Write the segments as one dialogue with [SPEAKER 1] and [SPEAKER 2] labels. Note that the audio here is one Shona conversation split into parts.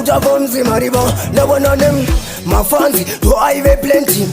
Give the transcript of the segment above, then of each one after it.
[SPEAKER 1] water bombs in Maribo. No one on them, my fancy, who I have plenty.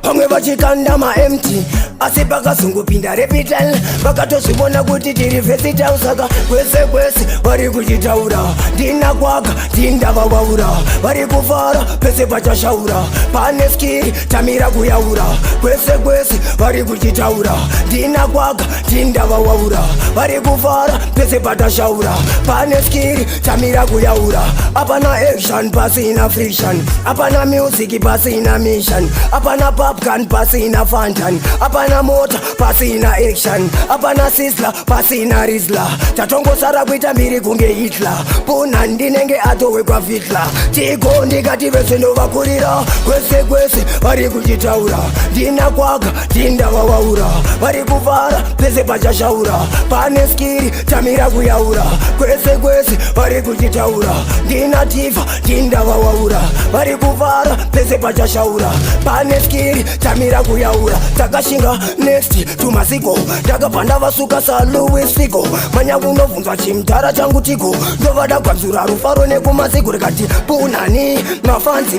[SPEAKER 1] Pamwe vachikanda maempty asi pakazongopinda repital vakatozvibona kuti tiri versatile saka kwese kwese vari kuchitaura ndina kwaga ndindavawaura vari kufara pese pachashaura pane skiri tamira kuyaura kwese kwese vari kuchitaura ndina kwaga ndindavawaura vari kufara pese patashaura pane skiri tamira kuyaura apana action pasina friction apana music pasina mission apana popcorn pasina fantan apana mota pasina action apana sizzla pasina rizla tatongosara kuita mbiri kunge Hitler puna ndinenge atowekwa fitla tiko ndikati vese ndovakurira kwese kwese vari kuchitaura ndina kwaga ndindavawaura vari kufara pese pachashaura pane skiri tamira kuyaura kwese kwese vari kuchitaura ndina tifa ndindavawaura vari kufara pese pachashaura pane skiri tamira kuyaura takashinga next tumasiko takabhanda vasuka saLouis Figo manya kunovunzwa chimutara changu tiko ndovada kwanzura rufaro nekumasiko rikati punani mafanzi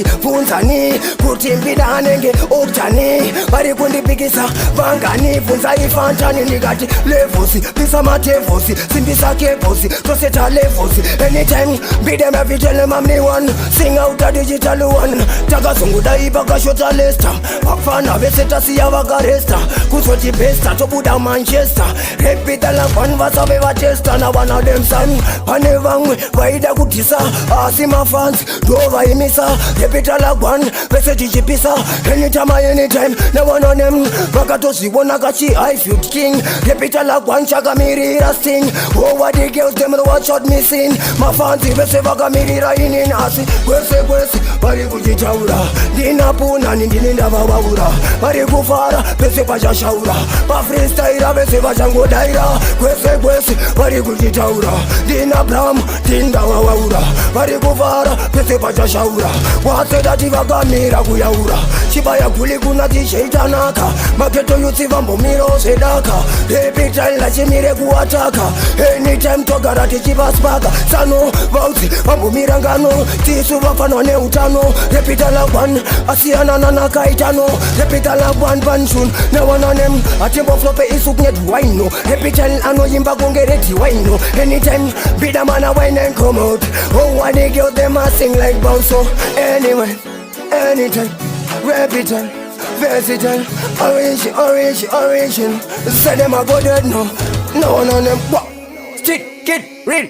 [SPEAKER 1] vachandozvibvunzani kuti mbida anenge oktani vari kundipikisa vangani bvunzai fantani ndikati levosi pisa matevosi simbisa kebosi toseta levosi anytime mbide mavitele mamni one sing out a digital one takazongudai pakashota lesta vafana vese tasiya vakaresta kuzoti besta tobuda Manchester repita lakwan vasave vatesta na vana demsan pane vamwe vaida kutisa asi mafanzi ndovaimisa repita lakwan vese tichipisa anytime na vana nem vakatozvibona kachi I feel king repita lakwan chakamirira sting oh what the girls them watch out missing mafanzi vese vakamirira inin asi kwese kwese vari kuchitaura ndinapunani ndinindavawaura vari kufara pese pachashaura pafreestyle vese vachangodaira kwese kwese vari kuchitaura ndina bram ndindavawaura vari kufara pese pachashaura wasedati vakamira kuyaura chibaya guli kuna ticheitanaka maketo yutsi vambomiro sedaka repitile lachimire kuwataka anytime togara tichivaspaka sano vaudzi vambomira ngano tisu vafanwa neutano repita lakwan asiyana nanakaitano repita lakwan panshun nevananem atimboflope isu kunye dwino repitile anoyimba kunge redhiwaino anytime bida mana wine and come out oh what they girl them a sing like bounce so anyway anytime repitile versatile origin say them a go dead no one on them stick it real